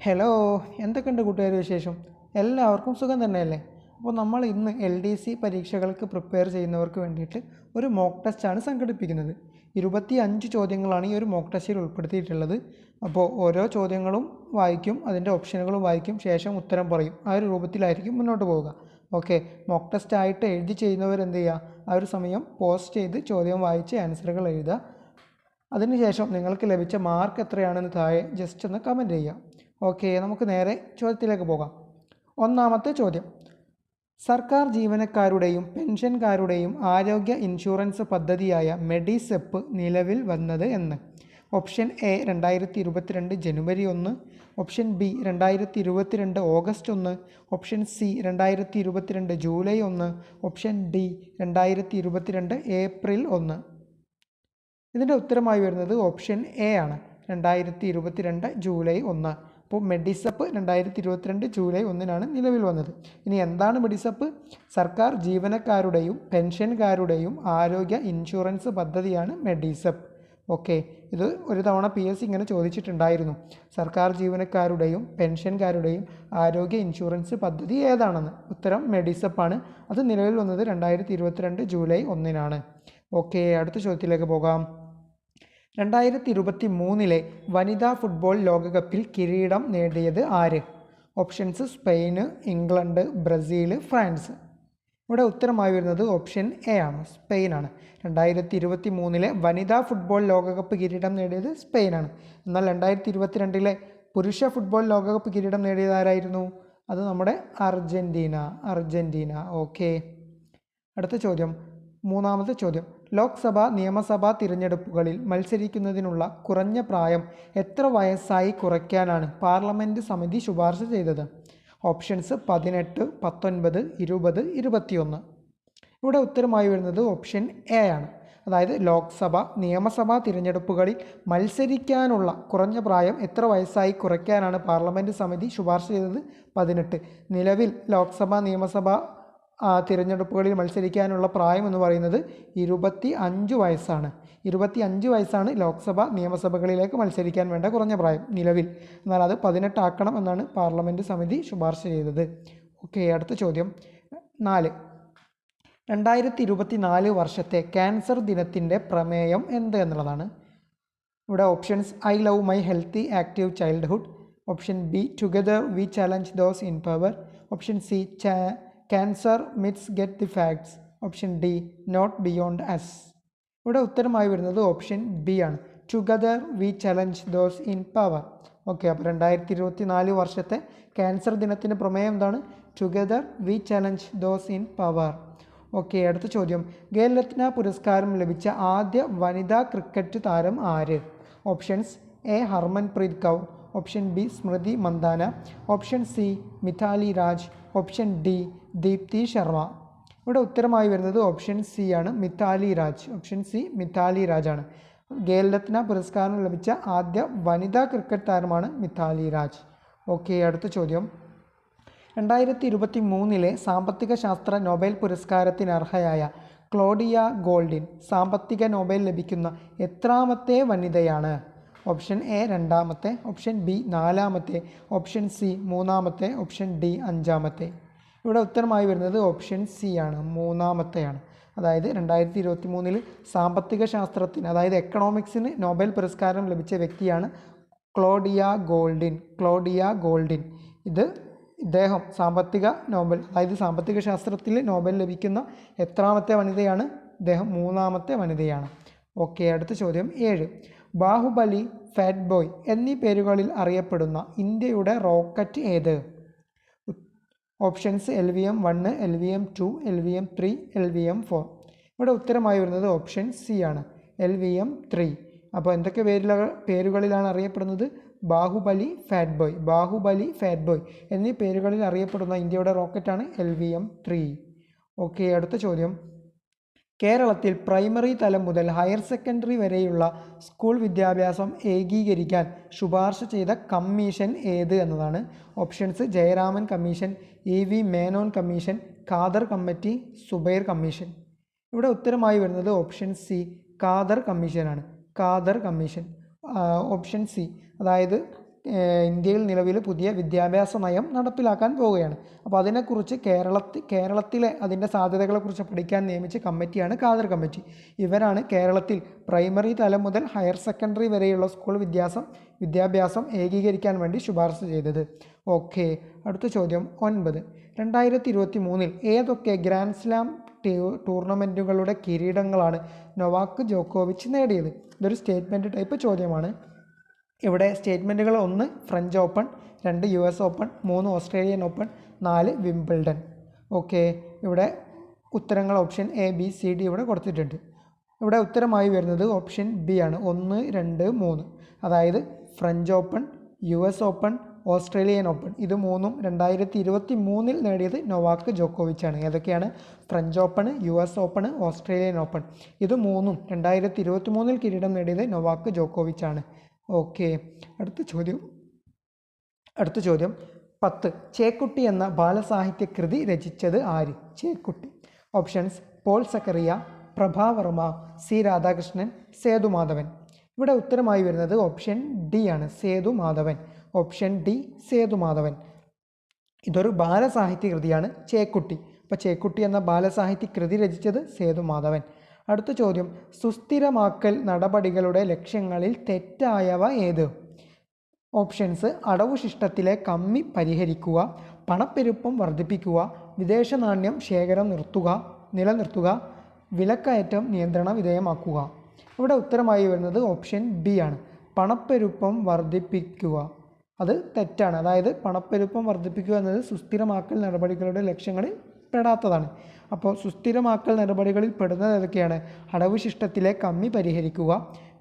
Hello, എന്തൊക്കെയുണ്ട് കൂട്ടുകാർ വിശേഷം? എല്ലാവർക്കും സുഖം തന്നെയല്ലേ? അപ്പോൾ നമ്മൾ ഇന്ന് LDC പരീക്ഷകൾക്ക് പ്രിപ്പയർ ചെയ്യുന്നവർക്ക് വേണ്ടിയിട്ട് ഒരു മോക്ക് ടെസ്റ്റാണ് സംഘടിപ്പിക്കുന്നത്. 25 ചോദ്യങ്ങളാണ് ഈ ഒരു മോക്ക് ടെസ്റ്റിൽ ഉൾപ്പെടുത്തിയിട്ടുള്ളത്. അപ്പോൾ ഓരോ ചോദ്യങ്ങളും വായിക്കും, അതിൻ്റെ ഓപ്ഷനുകളും വായിക്കും, ശേഷം ഉത്തരം പറയും. ആ ഒരു രൂപത്തിലായിരിക്കും മുന്നോട്ട് പോവുക. ഓക്കെ, മോക്ക് ടെസ്റ്റ് ആയിട്ട് എഴുതി ചെയ്യുന്നവർ എന്ത് ചെയ്യുക? ആ ഒരു സമയം പോസ്റ്റ് ചെയ്ത് ചോദ്യം വായിച്ച് ആൻസറുകൾ എഴുതുക. അതിനുശേഷം നിങ്ങൾക്ക് ലഭിച്ച മാർക്ക് എത്രയാണെന്ന് താഴെ ജസ്റ്റ് ഒന്ന് കമൻറ്റ് ചെയ്യുക. ഓക്കെ, നമുക്ക് നേരെ ചോദ്യത്തിലേക്ക് പോകാം. ഒന്നാമത്തെ ചോദ്യം: സർക്കാർ ജീവനക്കാരുടെയും പെൻഷൻകാരുടെയും ആരോഗ്യ ഇൻഷുറൻസ് പദ്ധതിയായ മെഡിസെപ്പ് നിലവിൽ വന്നത് എന്ന്? Option A 2022 January 1, option B 2022 August 1, option C 2022 July 1, option D 2022 April 1. ഇതിൻ്റെ ഉത്തരമായി വരുന്നത് ഓപ്ഷൻ എ ആണ്, 2022 ജൂലൈ 1. അപ്പോൾ മെഡിസെപ്പ് 2022 ജൂലൈ 1 നിലവിൽ വന്നത്. ഇനി എന്താണ് മെഡിസെപ്പ്? സർക്കാർ ജീവനക്കാരുടെയും പെൻഷൻകാരുടെയും ആരോഗ്യ ഇൻഷുറൻസ് പദ്ധതിയാണ് മെഡിസെപ്പ്. ഓക്കെ, ഇത് ഒരു തവണ PSC ഇങ്ങനെ ചോദിച്ചിട്ടുണ്ടായിരുന്നു, സർക്കാർ ജീവനക്കാരുടെയും പെൻഷൻകാരുടെയും ആരോഗ്യ ഇൻഷുറൻസ് പദ്ധതി ഏതാണെന്ന്. ഉത്തരം മെഡിസെപ്പാണ്. അത് നിലവിൽ വന്നത് 2022 ജൂലൈ 1. ഓക്കെ, അടുത്ത ചോദ്യത്തിലേക്ക് പോകാം. 2023 വനിതാ ഫുട്ബോൾ ലോകകപ്പിൽ കിരീടം നേടിയത് ആര്? Options: Spain, England, Brazil, France. ഇവിടെ ഉത്തരമായി വരുന്നത് ഓപ്ഷൻ എ ആണ്, സ്പെയിനാണ്. 2023 വനിതാ ഫുട്ബോൾ ലോകകപ്പ് കിരീടം നേടിയത് സ്പെയിനാണ്. എന്നാൽ 2022 പുരുഷ ഫുട്ബോൾ ലോകകപ്പ് കിരീടം നേടിയത് ആരായിരുന്നു? അത് നമ്മുടെ അർജന്റീന. ഓക്കെ, അടുത്ത ചോദ്യം, മൂന്നാമത്തെ ചോദ്യം: ലോക്സഭ നിയമസഭാ തിരഞ്ഞെടുപ്പുകളിൽ മത്സരിക്കുന്നതിനുള്ള കുറഞ്ഞ പ്രായം എത്ര വയസ്സായി കുറയ്ക്കാനാണ് പാർലമെൻറ്റ് സമിതി ശുപാർശ ചെയ്തത്? ഓപ്ഷൻസ്: 18, 19, 20, 21. ഇവിടെ ഉത്തരമായി വരുന്നത് ഓപ്ഷൻ എ ആണ്. അതായത് ലോക്സഭ നിയമസഭാ തിരഞ്ഞെടുപ്പുകളിൽ മത്സരിക്കാനുള്ള കുറഞ്ഞ പ്രായം എത്ര വയസ്സായി കുറയ്ക്കാനാണ് പാർലമെൻറ്റ് സമിതി ശുപാർശ ചെയ്തത്? 18. നിലവിൽ ലോക്സഭ നിയമസഭ തിരഞ്ഞെടുപ്പുകളിൽ മത്സരിക്കാനുള്ള പ്രായം എന്ന് പറയുന്നത് 25 വയസ്സാണ്. 25 വയസ്സാണ് ലോക്സഭ നിയമസഭകളിലേക്ക് മത്സരിക്കാൻ വേണ്ട കുറഞ്ഞ പ്രായം നിലവിൽ. എന്നാൽ അത് 18 ആക്കണം എന്നാണ് പാർലമെൻറ്റ് സമിതി ശുപാർശ ചെയ്തത്. ഓക്കെ, അടുത്ത ചോദ്യം 4. 2024 വർഷത്തെ ക്യാൻസർ ദിനത്തിൻ്റെ പ്രമേയം എന്ത് എന്നുള്ളതാണ്. ഇവിടെ options: I love my healthy active childhood, option B together we challenge those in power, option C cancer myths get the facts, option D not beyond us. ഇവിടെ ഉത്തരമായി വരുന്നത് ഓപ്ഷൻ ബി ആണ്, together we challenge those in power. Okay, അപ്പോൾ 2024 വർഷത്തെ cancer ദിനത്തിൻ്റെ പ്രമേയം എന്താണ്? Together we challenge those in power. Okay, അടുത്ത ചോദ്യം: ഖേൽരത്ന പുരസ്കാരം ലഭിച്ച ആദ്യ വനിതാ ക്രിക്കറ്റ് താരം ആര്? Options: A Harmanpreet Kaur, option B Smriti Mandhana, option C Mithali Raj, option D Deepti Sharma. ഇവിടെ ഉത്തരമായി വരുന്നത് ഓപ്ഷൻ സി ആണ്, മിതാലി രാജ്. ഓപ്ഷൻ സി മിതാലി രാജാണ്. ഖേൽരത്ന പുരസ്കാരം ലഭിച്ച ആദ്യ വനിതാ ക്രിക്കറ്റ് താരമാണ് മിതാലി രാജ്. ഓക്കെ, അടുത്ത ചോദ്യം: 2023 സാമ്പത്തിക ശാസ്ത്ര നൊബേൽ പുരസ്കാരത്തിന് അർഹയായ ക്ലോഡിയ ഗോൾഡിൻ സാമ്പത്തിക നൊബേൽ ലഭിക്കുന്ന എത്രാമത്തെ വനിതയാണ്? ഓപ്ഷൻ എ 2-മത്തെ, ഓപ്ഷൻ ബി 4-മത്തെ, ഓപ്ഷൻ സി 3-മത്തെ, ഓപ്ഷൻ ഡി 5-മത്തെ. ഇവിടെ ഉത്തരമായി വരുന്നത് ഓപ്ഷൻ സി ആണ്, 3-മത്തെയാണ്. അതായത് 2023 സാമ്പത്തിക ശാസ്ത്രത്തിന്, അതായത് എക്കണോമിക്സിന് നൊബേൽ പുരസ്കാരം ലഭിച്ച വ്യക്തിയാണ് ക്ലോഡിയ ഗോൾഡിൻ. ഇദ്ദേഹം സാമ്പത്തിക നൊബേൽ, അതായത് സാമ്പത്തിക ശാസ്ത്രത്തിൽ നൊബേൽ ലഭിക്കുന്ന എത്രാമത്തെ വനിതയാണ്? ഇദ്ദേഹം 3-മത്തെ വനിതയാണ്. ഓക്കെ, അടുത്ത ചോദ്യം 7. ബാഹുബലി, ഫാറ്റ് ബോയ് എന്നീ പേരുകളിൽ അറിയപ്പെടുന്ന ഇന്ത്യയുടെ റോക്കറ്റ് ഏത്? Options: LVM-1, LVM-2, LVM-3, LVM-4. ഇവിടെ ഉത്തരമായി വരുന്നത് ഓപ്ഷൻ സി ആണ്, LVM-3. അപ്പോൾ എന്തൊക്കെ പേരുകളിലാണ് അറിയപ്പെടുന്നത്? ബാഹുബലി, ഫാറ്റ് ബോയ് എന്നീ പേരുകളിൽ അറിയപ്പെടുന്ന ഇന്ത്യയുടെ റോക്കറ്റാണ് LVM-3. ഓക്കെ, അടുത്ത ചോദ്യം: കേരളത്തിൽ പ്രൈമറി തലം മുതൽ ഹയർ സെക്കൻഡറി വരെയുള്ള സ്കൂൾ വിദ്യാഭ്യാസം ഏകീകരിക്കാൻ ശുപാർശ ചെയ്ത കമ്മീഷൻ ഏത് എന്നതാണ്. Options: Jayaraman commission, EV Menon commission, Khader committee, Zubair commission. ഇവിടെ ഉത്തരമായി വരുന്നത് ഓപ്ഷൻ സി, ഖാദർ കമ്മീഷനാണ്. ഓപ്ഷൻ സി, അതായത് ഇന്ത്യയിൽ നിലവിൽ പുതിയ വിദ്യാഭ്യാസ നയം നടപ്പിലാക്കാൻ പോവുകയാണ്. അപ്പോൾ അതിനെക്കുറിച്ച് കേരളത്തിലെ അതിൻ്റെ സാധ്യതകളെക്കുറിച്ച് പഠിക്കാൻ നിയമിച്ച കമ്മിറ്റിയാണ് ഖാദർ കമ്മിറ്റി. ഇവരാണ് കേരളത്തിൽ പ്രൈമറി തലം മുതൽ ഹയർ സെക്കൻഡറി വരെയുള്ള സ്കൂൾ വിദ്യാഭ്യാസം ഏകീകരിക്കാൻ വേണ്ടി ശുപാർശ ചെയ്തത്. ഓക്കെ, അടുത്ത ചോദ്യം 9. 2023 ഏതൊക്കെ ഗ്രാൻഡ് സ്ലാം ടൂർണമെൻറ്റുകളുടെ കിരീടങ്ങളാണ് നൊവാക്ക് ജോക്കോവിച്ച് നേടിയത്? ഇതൊരു സ്റ്റേറ്റ്മെൻറ്റ് ടൈപ്പ് ചോദ്യമാണ്. ഇവിടെ സ്റ്റേറ്റ്മെൻറ്റുകൾ: 1 French open, 2 US open, 3 Australian open, 4 Wimbledon. Okay, ഇവിടെ ഉത്തരങ്ങൾ option A, B, C, D ഇവിടെ കൊടുത്തിട്ടുണ്ട്. ഇവിടെ ഉത്തരമായി വരുന്നത് ഓപ്ഷൻ B ആണ്, 1, 2, 3. അതായത് French open, US open, Australian open, ഇത് മൂന്നും 2023 നേടിയത് നൊവാക്ക് ജോക്കോവിച്ചാണ്. ഏതൊക്കെയാണ്? French open, US open, Australian open, ഇത് മൂന്നും 2023 കിരീടം നേടിയത് നൊവാക്ക് ജോക്കോവിച്ചാണ്. ഓക്കെ, അടുത്ത ചോദ്യം 10. ചേക്കുട്ടി എന്ന ബാലസാഹിത്യ കൃതി രചിച്ചത് ആര്? ചേക്കുട്ടി. Options: Paul Zacharia, Prabhavarma, C. രാധാകൃഷ്ണൻ, സേതുമാധവൻ. ഇവിടെ ഉത്തരമായി വരുന്നത് ഓപ്ഷൻ D ആണ്, സേതുമാധവൻ. Option D, Sethumadhavan. ഇതൊരു ബാലസാഹിത്യ കൃതിയാണ് ചേക്കുട്ടി. അപ്പോൾ ചേക്കുട്ടി എന്ന ബാലസാഹിത്യ കൃതി രചിച്ചത് സേതുമാധവൻ. അടുത്ത ചോദ്യം: സുസ്ഥിരമാക്കൽ നടപടികളുടെ ലക്ഷ്യങ്ങളിൽ തെറ്റായവ ഏത്? ഓപ്ഷൻസ്: അടവുശിഷ്ടത്തിലെ കമ്മി പരിഹരിക്കുക, പണപ്പെരുപ്പം വർദ്ധിപ്പിക്കുക, വിദേശ നാണ്യം ശേഖരം നിലനിർത്തുക, വിലക്കയറ്റം നിയന്ത്രണ വിധേയമാക്കുക. ഇവിടെ ഉത്തരമായി വരുന്നത് ഓപ്ഷൻ B ആണ്, പണപ്പെരുപ്പം വർദ്ധിപ്പിക്കുക. അത് തെറ്റാണ്. അതായത് പണപ്പെരുപ്പം വർദ്ധിപ്പിക്കുക എന്നത് സുസ്ഥിരമാക്കൽ നടപടികളുടെ ലക്ഷ്യങ്ങളിൽ പെടാത്തതാണ്. അപ്പോൾ സുസ്ഥിരമാക്കൽ നടപടികളിൽ പെടുന്നത് ഏതൊക്കെയാണ്? അടവുശിഷ്ടത്തിലെ കമ്മി പരിഹരിക്കുക,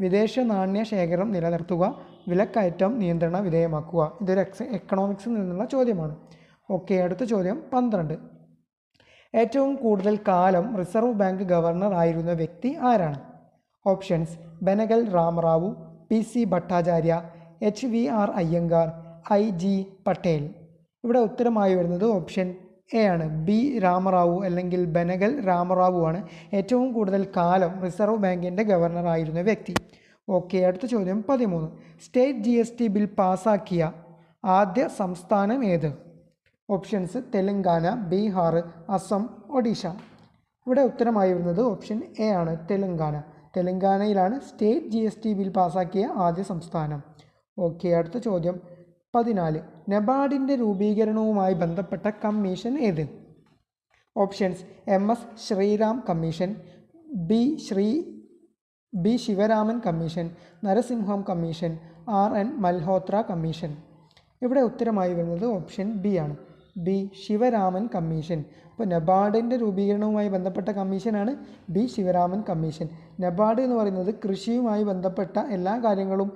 വിദേശ നാണ്യ ശേഖരം നിലനിർത്തുക, വിലക്കയറ്റം നിയന്ത്രണ വിധേയമാക്കുക. ഇതൊരു എക്കണോമിക്സിൽ നിന്നുള്ള ചോദ്യമാണ്. ഓക്കെ, അടുത്ത ചോദ്യം 12. ഏറ്റവും കൂടുതൽ കാലം റിസർവ് ബാങ്ക് ഗവർണർ ആയിരുന്ന വ്യക്തി ആരാണ്? Options: Benegal Rama Rao, PC Bhattacharya, HVR Iyengar, IG Patel. ഇവിടെ ഉത്തരമായി വരുന്നത് ഓപ്ഷൻ A ആണ്, B രാമറാവു അല്ലെങ്കിൽ ബെനഗൽ രാമറാവു ആണ് ഏറ്റവും കൂടുതൽ കാലം റിസർവ് ബാങ്കിൻ്റെ ഗവർണർ ആയിരുന്ന വ്യക്തി. ഓക്കെ, അടുത്ത ചോദ്യം 13. സ്റ്റേറ്റ് GST ബിൽ പാസാക്കിയ ആദ്യ സംസ്ഥാനം ഏത്? ഓപ്ഷൻസ്: തെലങ്കാന, ബീഹാർ, അസം, ഒഡീഷ. ഇവിടെ ഉത്തരമായി വരുന്നത് ഓപ്ഷൻ A ആണ്, തെലങ്കാനയിലാണ് സ്റ്റേറ്റ് GST ബിൽ പാസാക്കിയ ആദ്യ സംസ്ഥാനം. ഓക്കെ, അടുത്ത ചോദ്യം 14. നബാർഡിൻ്റെ രൂപീകരണവുമായി ബന്ധപ്പെട്ട കമ്മീഷൻ ഏത്? Options: MS Sriram commission, B Sivaraman commission, Narasimham commission, RN Malhotra commission. ഇവിടെ ഉത്തരമായി വരുന്നത് ഓപ്ഷൻ B ആണ്, B ശിവരാമൻ കമ്മീഷൻ. അപ്പോൾ നബാർഡിൻ്റെ രൂപീകരണവുമായി ബന്ധപ്പെട്ട കമ്മീഷനാണ് B ശിവരാമൻ കമ്മീഷൻ. നബാർഡ് എന്ന് പറയുന്നത് കൃഷിയുമായി ബന്ധപ്പെട്ട എല്ലാ കാര്യങ്ങളും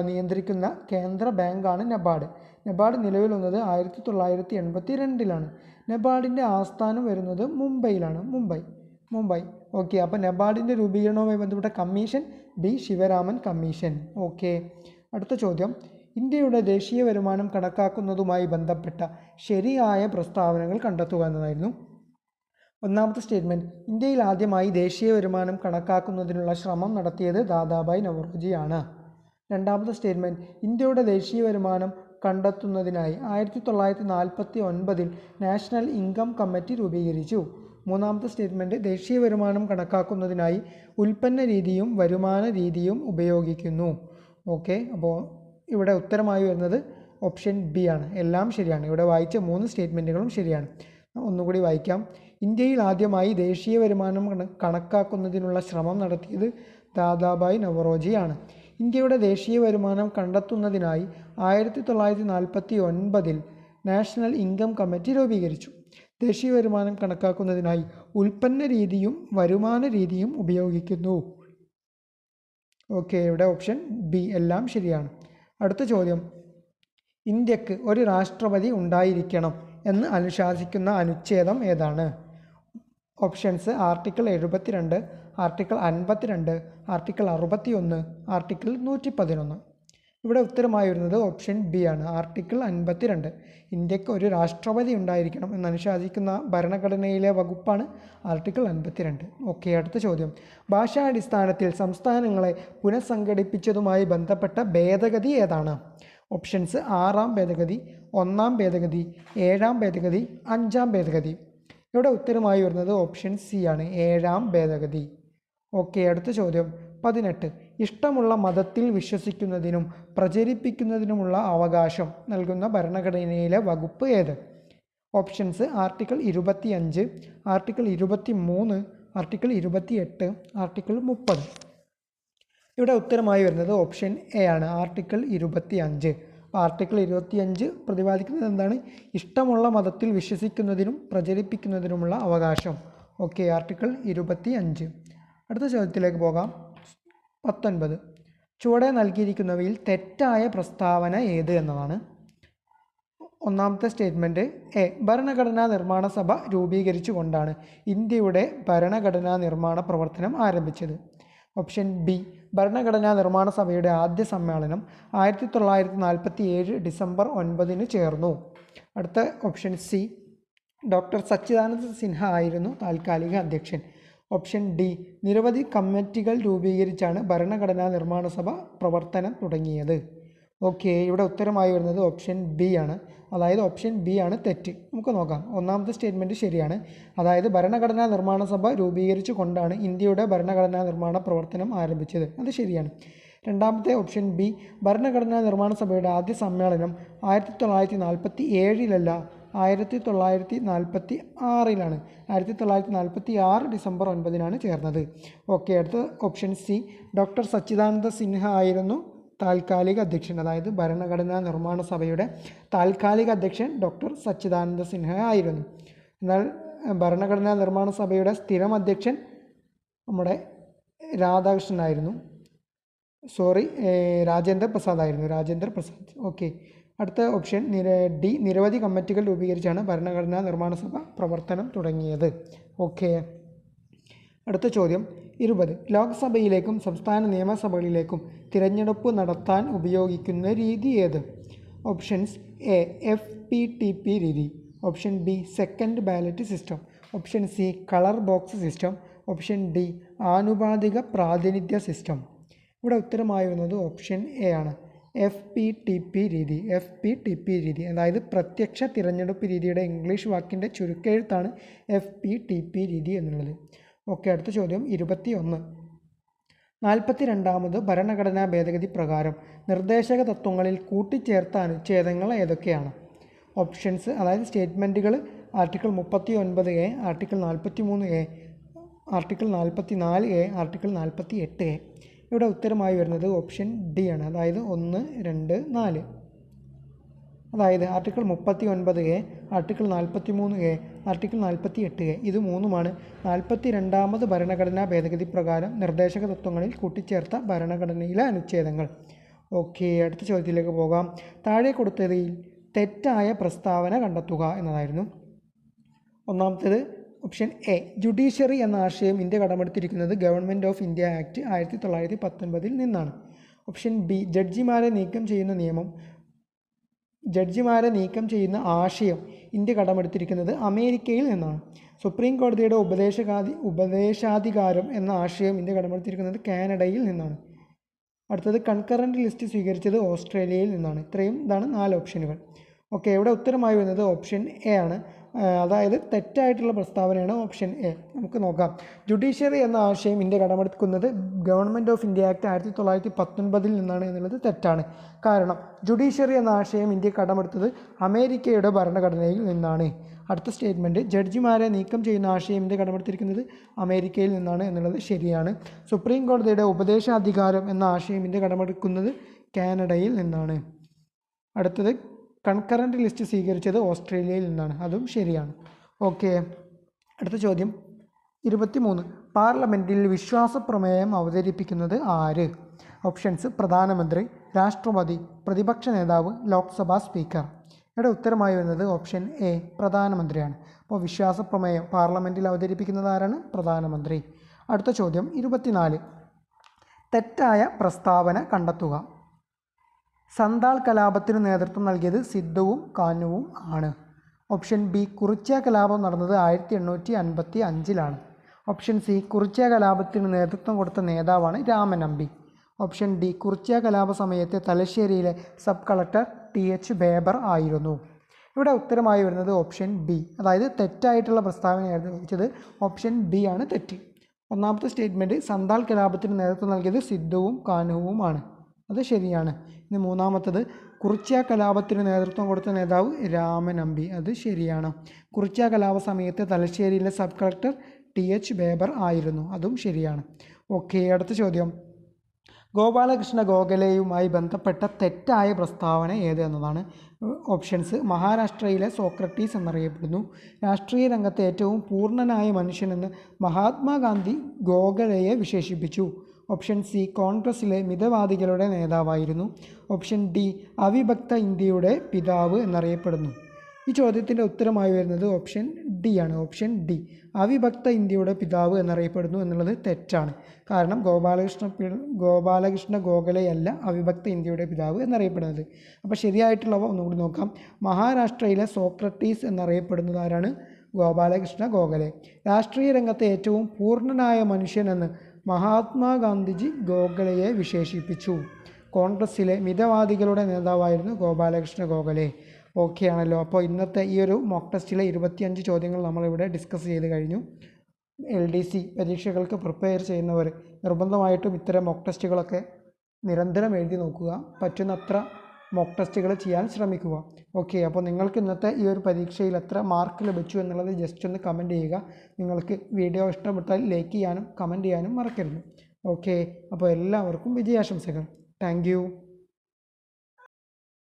നിയന്ത്രിക്കുന്ന കേന്ദ്ര ബാങ്കാണ് നബാർഡ്. നബാർഡ് നിലവിൽ വന്നത് 1982 നബാർഡിൻ്റെ ആസ്ഥാനം വരുന്നത് മുംബൈയിലാണ്, മുംബൈ. ഓക്കെ, അപ്പോൾ നബാർഡിൻ്റെ രൂപീകരണവുമായി ബന്ധപ്പെട്ട commission B Sivaraman commission. Okay, അടുത്ത ചോദ്യം: ഇന്ത്യയുടെ ദേശീയ വരുമാനം കണക്കാക്കുന്നതുമായി ബന്ധപ്പെട്ട ശരിയായ പ്രസ്താവനകൾ കണ്ടെത്തുക എന്നതായിരുന്നു. ഒന്നാമത്തെ സ്റ്റേറ്റ്മെൻറ്റ്: ഇന്ത്യയിൽ ആദ്യമായി ദേശീയ വരുമാനം കണക്കാക്കുന്നതിനുള്ള ശ്രമം നടത്തിയത് ദാദാഭായ് നവറോജിയാണ്. രണ്ടാമത്തെ സ്റ്റേറ്റ്മെൻറ്റ്: ഇന്ത്യയുടെ ദേശീയ വരുമാനം കണ്ടെത്തുന്നതിനായി 1949 നാഷണൽ ഇൻകം കമ്മിറ്റി രൂപീകരിച്ചു. മൂന്നാമത്തെ സ്റ്റേറ്റ്മെൻറ്റ്: ദേശീയ വരുമാനം കണക്കാക്കുന്നതിനായി ഉൽപ്പന്ന രീതിയും വരുമാന രീതിയും ഉപയോഗിക്കുന്നു. ഓക്കെ, അപ്പോൾ ഇവിടെ ഉത്തരമായി വരുന്നത് ഓപ്ഷൻ B ആണ്, എല്ലാം ശരിയാണ്. ഇവിടെ വായിച്ച 3 സ്റ്റേറ്റ്മെൻറ്റുകളും ശരിയാണ്. ഒന്നുകൂടി വായിക്കാം. ഇന്ത്യയിൽ ആദ്യമായി ദേശീയ വരുമാനം കണക്കാക്കുന്നതിനുള്ള ശ്രമം നടത്തിയത് ദാദാഭായ് നവറോജിയാണ്. ഇന്ത്യയുടെ ദേശീയ വരുമാനം കണ്ടെത്തുന്നതിനായി 1949 നാഷണൽ ഇൻകം കമ്മിറ്റി രൂപീകരിച്ചു. ദേശീയ വരുമാനം കണക്കാക്കുന്നതിനായി ഉൽപ്പന്ന രീതിയും വരുമാന രീതിയും ഉപയോഗിക്കുന്നു. ഓക്കെ, ഇവിടെ ഓപ്ഷൻ B എല്ലാം ശരിയാണ്. അടുത്ത ചോദ്യം: ഇന്ത്യക്ക് ഒരു രാഷ്ട്രപതി ഉണ്ടായിരിക്കണം എന്ന് അനുശാസിക്കുന്ന അനുച്ഛേദം ഏതാണ്? Options: article 72, article 52, article 61, article 111. ഇവിടെ ഉത്തരമായി വരുന്നത് ഓപ്ഷൻ B ആണ്, ആർട്ടിക്കിൾ 52. ഇന്ത്യക്ക് ഒരു രാഷ്ട്രപതി ഉണ്ടായിരിക്കണം എന്ന് അനുശാസിക്കുന്ന ഭരണഘടനയിലെ വകുപ്പാണ് ആർട്ടിക്കിൾ 52. ഓക്കെ, അടുത്ത ചോദ്യം: ഭാഷാടിസ്ഥാനത്തിൽ സംസ്ഥാനങ്ങളെ പുനഃസംഘടിപ്പിച്ചതുമായി ബന്ധപ്പെട്ട ഭേദഗതി ഏതാണ്? ഓപ്ഷൻസ് 6-ാം ഭേദഗതി, 1-ാം ഭേദഗതി, 7-ാം ഭേദഗതി, 5-ാം ഭേദഗതി. ഇവിടെ ഉത്തരമായി വരുന്നത് ഓപ്ഷൻ സി ആണ്, 7-ാം ഭേദഗതി. ഓക്കെ, അടുത്ത ചോദ്യം 18. ഇഷ്ടമുള്ള മതത്തിൽ വിശ്വസിക്കുന്നതിനും പ്രചരിപ്പിക്കുന്നതിനുമുള്ള അവകാശം നൽകുന്ന ഭരണഘടനയിലെ വകുപ്പ് ഏത്? Options article 25, article 23, article 28, article 30. ഇവിടെ ഉത്തരമായി വരുന്നത് ഓപ്ഷൻ എ ആണ്, ആർട്ടിക്കിൾ 25. ആർട്ടിക്കിൾ 25 പ്രതിപാദിക്കുന്നത് എന്താണ്? ഇഷ്ടമുള്ള മതത്തിൽ വിശ്വസിക്കുന്നതിനും പ്രചരിപ്പിക്കുന്നതിനുമുള്ള അവകാശം. Okay, article 25. അടുത്ത ചോദ്യത്തിലേക്ക് പോകാം. 19. ചുവടെ നൽകിയിരിക്കുന്നവയിൽ തെറ്റായ പ്രസ്താവന ഏത് എന്നതാണ്. ഒന്നാമത്തെ സ്റ്റേറ്റ്മെൻറ്റ് എ. ഭരണഘടനാ നിർമ്മാണ സഭ രൂപീകരിച്ചുകൊണ്ടാണ് ഇന്ത്യയുടെ ഭരണഘടനാ നിർമ്മാണ പ്രവർത്തനം ആരംഭിച്ചത്. Option B. ഭരണഘടനാ നിർമ്മാണ സഭയുടെ ആദ്യ സമ്മേളനം 1947 ഡിസംബർ 9 ചേർന്നു. അടുത്ത ഓപ്ഷൻ സി. ഡോക്ടർ സച്ചിദാനന്ദ സിൻഹ ആയിരുന്നു താൽക്കാലിക അധ്യക്ഷൻ. Option D. നിരവധി കമ്മിറ്റികൾ രൂപീകരിച്ചാണ് ഭരണഘടനാ നിർമ്മാണ സഭ പ്രവർത്തനം തുടങ്ങിയത്. ഓക്കെ, ഇവിടെ ഉത്തരമായി വരുന്നത് ഓപ്ഷൻ ബി ആണ്, അതായത് ഓപ്ഷൻ ബി ആണ് തെറ്റ്. നമുക്ക് നോക്കാം. ഒന്നാമത്തെ സ്റ്റേറ്റ്മെൻറ്റ് ശരിയാണ്, അതായത് ഭരണഘടനാ നിർമ്മാണ സഭ രൂപീകരിച്ചു കൊണ്ടാണ് ഇന്ത്യയുടെ ഭരണഘടനാ നിർമ്മാണ പ്രവർത്തനം ആരംഭിച്ചത്. അത് ശരിയാണ്. രണ്ടാമത്തെ ഓപ്ഷൻ ബി. ഭരണഘടനാ നിർമ്മാണ സഭയുടെ ആദ്യ സമ്മേളനം 1947 1946 1946 ഡിസംബർ 9 ചേർന്നത്. ഓക്കെ, അടുത്ത ഓപ്ഷൻ സി. ഡോക്ടർ സച്ചിദാനന്ദ സിൻഹ ആയിരുന്നു താൽക്കാലിക അധ്യക്ഷൻ, അതായത് ഭരണഘടനാ നിർമ്മാണ സഭയുടെ താൽക്കാലിക അധ്യക്ഷൻ ഡോക്ടർ സച്ചിദാനന്ദ സിൻഹ ആയിരുന്നു. എന്നാൽ ഭരണഘടനാ നിർമ്മാണ സഭയുടെ സ്ഥിരം അധ്യക്ഷൻ നമ്മുടെ രാധാകൃഷ്ണനായിരുന്നു, രാജേന്ദ്ര പ്രസാദ് ആയിരുന്നു, രാജേന്ദ്ര പ്രസാദ്. ഓക്കെ, അടുത്ത ഓപ്ഷൻ ഡി. നിരവധി കമ്മിറ്റികൾ രൂപീകരിച്ചാണ് ഭരണഘടനാ നിർമ്മാണ സഭ പ്രവർത്തനം തുടങ്ങിയത്. ഓക്കെ, അടുത്ത ചോദ്യം 20. ലോക്സഭയിലേക്കും സംസ്ഥാന നിയമസഭകളിലേക്കും തിരഞ്ഞെടുപ്പ് നടത്താൻ ഉപയോഗിക്കുന്ന രീതി ഏത്? Options A. FPTP രീതി, option B. Second ballot system, option C. Colour box system, option D. ആനുപാതിക പ്രാതിനിധ്യ സിസ്റ്റം. ഇവിടെ ഉത്തരമായി വരുന്നത് ഓപ്ഷൻ എ ആണ്, FPTP രീതി. FPTP രീതി, അതായത് പ്രത്യക്ഷ തിരഞ്ഞെടുപ്പ് രീതിയുടെ ഇംഗ്ലീഷ് വാക്കിൻ്റെ ചുരുക്കെഴുത്താണ് FPTP രീതി എന്നുള്ളത്. ഓക്കെ, അടുത്ത ചോദ്യം 21. 42ാമത് ഭരണഘടനാ ഭേദഗതി പ്രകാരം നിർദ്ദേശക തത്വങ്ങളിൽ കൂട്ടിച്ചേർത്ത അനുച്ഛേദങ്ങൾ ഏതൊക്കെയാണ്? ഓപ്ഷൻസ്, അതായത് സ്റ്റേറ്റ്മെൻറ്റുകൾ article 39A, article 43A, article 44A, article 48A. ഇവിടെ ഉത്തരമായി വരുന്നത് ഓപ്ഷൻ ഡി ആണ്, അതായത് 1, 2, 4. അതായത് article 39A, article 43A, article 48A ഇത് മൂന്നുമാണ് 42ാമത് ഭരണഘടനാ ഭേദഗതി പ്രകാരം നിർദ്ദേശക തത്വങ്ങളിൽ കൂട്ടിച്ചേർത്ത ഭരണഘടനയിലെ അനുച്ഛേദങ്ങൾ. ഓക്കെ, അടുത്ത ചോദ്യത്തിലേക്ക് പോകാം. താഴെ കൊടുത്തതിൽ തെറ്റായ പ്രസ്താവന കണ്ടെത്തുക എന്നതായിരുന്നു. ഒന്നാമത്തേത് ഓപ്ഷൻ എ. ജുഡീഷ്യറി എന്ന ആശയം ഇന്ത്യ കടമെടുത്തിരിക്കുന്നത് ഗവൺമെൻറ് ഓഫ് ഇന്ത്യ ആക്ട് 1919 നിന്നാണ്. Option B. ജഡ്ജിമാരെ നീക്കം ചെയ്യുന്ന ആശയം ഇന്ത്യ കടമെടുത്തിരിക്കുന്നത് അമേരിക്കയിൽ നിന്നാണ്. സുപ്രീം കോടതിയുടെ ഉപദേശാധികാരം എന്ന ആശയം ഇന്ത്യ കടമെടുത്തിരിക്കുന്നത് കാനഡയിൽ നിന്നാണ്. അടുത്തത് കൺകറൻറ്റ് ലിസ്റ്റ് സ്വീകരിച്ചത് ഓസ്ട്രേലിയയിൽ നിന്നാണ്. ഇതാണ് 4 ഓപ്ഷനുകൾ. ഓക്കെ, ഇവിടെ ഉത്തരമായി വരുന്നത് ഓപ്ഷൻ എ ആണ്, അതായത് തെറ്റായിട്ടുള്ള പ്രസ്താവനയാണ് ഓപ്ഷൻ എ. നമുക്ക് നോക്കാം. ജുഡീഷ്യറി എന്ന ആശയം ഇന്ത്യ കടമെടുക്കുന്നത് ഗവൺമെൻറ് ഓഫ് ഇന്ത്യ ആക്ട് 1919 നിന്നാണ് എന്നുള്ളത് തെറ്റാണ്. കാരണം ജുഡീഷ്യറി എന്ന ആശയം ഇന്ത്യ കടമെടുത്തത് അമേരിക്കയുടെ ഭരണഘടനയിൽ നിന്നാണ്. അടുത്ത സ്റ്റേറ്റ്മെൻറ്റ്, ജഡ്ജിമാരെ നീക്കം ചെയ്യുന്ന ആശയം ഇന്ത്യ കടമെടുത്തിരിക്കുന്നത് അമേരിക്കയിൽ നിന്നാണ് എന്നുള്ളത് ശരിയാണ്. സുപ്രീം കോടതിയുടെ ഉപദേശാധികാരം എന്ന ആശയം ഇന്ത്യ കടമെടുക്കുന്നത് കാനഡയിൽ നിന്നാണ്. അടുത്തത് കൺകറൻറ്റ് ലിസ്റ്റ് സ്വീകരിച്ചത് ഓസ്ട്രേലിയയിൽ നിന്നാണ്, അതും ശരിയാണ്. ഓക്കെ, അടുത്ത ചോദ്യം 23. പാർലമെൻറ്റിൽ വിശ്വാസപ്രമേയം അവതരിപ്പിക്കുന്നത് ആര്? ഓപ്ഷൻസ് പ്രധാനമന്ത്രി, രാഷ്ട്രപതി, പ്രതിപക്ഷ നേതാവ്, ലോക്സഭാ സ്പീക്കർ. ഇവിടെ ഉത്തരമായി വരുന്നത് ഓപ്ഷൻ എ പ്രധാനമന്ത്രിയാണ്. അപ്പോൾ വിശ്വാസപ്രമേയം പാർലമെൻറ്റിൽ അവതരിപ്പിക്കുന്നത് ആരാണ്? പ്രധാനമന്ത്രി. അടുത്ത ചോദ്യം 24. തെറ്റായ പ്രസ്താവന കണ്ടെത്തുക. സന്താൾ കലാപത്തിന് നേതൃത്വം നൽകിയത് സിദ്ധുവും കാനുവും ആണ്. Option B. കുറിച്യ കലാപം നടന്നത് 1855 ഓപ്ഷൻ സി. കുറിച്യ കലാപത്തിന് നേതൃത്വം കൊടുത്ത നേതാവാണ് രാമനമ്പി. ഓപ്ഷൻ ഡി കുറിച്യ കലാപ സമയത്ത് തലശ്ശേരിയിലെ സബ് കളക്ടർ ടി.എച്ച്. ബേബർ ആയിരുന്നു. ഇവിടെ ഉത്തരമായി വരുന്നത് ഓപ്ഷൻ ബി, അതായത് തെറ്റായിട്ടുള്ള പ്രസ്താവനയായിരുന്നു ചോദിച്ചത്. ഓപ്ഷൻ ബി ആണ് തെറ്റ്. ഒന്നാമത്തെ സ്റ്റേറ്റ്മെൻറ്റ് സന്താൽ കലാപത്തിന് നേതൃത്വം നൽകിയത് സിദ്ധുവും കാനുവുമാണ്, അത് ശരിയാണ്. ഇനി മൂന്നാമത്തത് കുറിച്യ കലാപത്തിന് നേതൃത്വം കൊടുത്ത നേതാവ് രാമനമ്പി, അത് ശരിയാണ്. കുറിച്യ കലാപ സമയത്ത് തലശ്ശേരിയിലെ സബ് കളക്ടർ ടി.എച്ച്. ബേബർ ആയിരുന്നു, അതും ശരിയാണ്. ഓക്കെ, അടുത്ത ചോദ്യം. ഗോപാലകൃഷ്ണ ഗോഖലെയുമായി ബന്ധപ്പെട്ട തെറ്റായ പ്രസ്താവന ഏത് എന്നതാണ്. ഓപ്ഷൻസ്: മഹാരാഷ്ട്രയിലെ സോക്രട്ടീസ് എന്നറിയപ്പെടുന്നു. രാഷ്ട്രീയ രംഗത്തെ ഏറ്റവും പൂർണ്ണനായ മനുഷ്യനെന്ന് മഹാത്മാഗാന്ധി ഗോഖലെയെ വിശേഷിപ്പിച്ചു. ഓപ്ഷൻ സി കോൺഗ്രസിലെ മിതവാദികളുടെ നേതാവായിരുന്നു. ഓപ്ഷൻ ഡി അവിഭക്ത ഇന്ത്യയുടെ പിതാവ് എന്നറിയപ്പെടുന്നു. ഈ ചോദ്യത്തിൻ്റെ ഉത്തരമായി വരുന്നത് ഓപ്ഷൻ ഡി ആണ്. ഓപ്ഷൻ ഡി അവിഭക്ത ഇന്ത്യയുടെ പിതാവ് എന്നറിയപ്പെടുന്നു എന്നുള്ളത് തെറ്റാണ്. കാരണം ഗോപാലകൃഷ്ണ ഗോഖലെയല്ല അവിഭക്ത ഇന്ത്യയുടെ പിതാവ് എന്നറിയപ്പെടുന്നത്. അപ്പോൾ ശരിയായിട്ടുള്ളവ ഒന്നുകൂടി നോക്കാം. മഹാരാഷ്ട്രയിലെ സോക്രട്ടീസ് എന്നറിയപ്പെടുന്നത് ആരാണ്? ഗോപാലകൃഷ്ണ ഗോഖലെ. രാഷ്ട്രീയ രംഗത്തെ ഏറ്റവും പൂർണ്ണനായ മനുഷ്യനെന്ന് മഹാത്മാഗാന്ധിജി ഗോഖലെയെ വിശേഷിപ്പിച്ചു. കോൺഗ്രസ്സിലെ മിതവാദികളുടെ നേതാവായിരുന്നു ഗോപാലകൃഷ്ണ ഗോഖലെ. ഓക്കെ ആണല്ലോ. അപ്പോൾ ഇന്നത്തെ ഈ ഒരു മോക്ക് ടെസ്റ്റിലെ 25 ചോദ്യങ്ങൾ നമ്മളിവിടെ ഡിസ്കസ് ചെയ്ത് കഴിഞ്ഞു. LDC പരീക്ഷകൾക്ക് പ്രിപ്പയർ ചെയ്യുന്നവർ നിർബന്ധമായിട്ടും ഇത്തരം മോക്ക് ടെസ്റ്റുകളൊക്കെ നിരന്തരം എഴുതി നോക്കുക. പറ്റുന്നത്ര മോക്ക് ടെസ്റ്റുകൾ ചെയ്യാൻ ശ്രമിക്കുക. ഓക്കെ, അപ്പോൾ നിങ്ങൾക്ക് ഇന്നത്തെ ഈ ഒരു പരീക്ഷയിൽ എത്ര മാർക്ക് ലഭിച്ചു എന്നുള്ളത് ജസ്റ്റ് ഒന്ന് കമൻറ്റ് ചെയ്യുക. നിങ്ങൾക്ക് വീഡിയോ ഇഷ്ടപ്പെട്ടാൽ ലൈക്ക് ചെയ്യാനും കമൻറ്റ് ചെയ്യാനും മറക്കരുത്. ഓക്കെ, അപ്പോൾ എല്ലാവർക്കും വിജയാശംസകൾ. Thank you.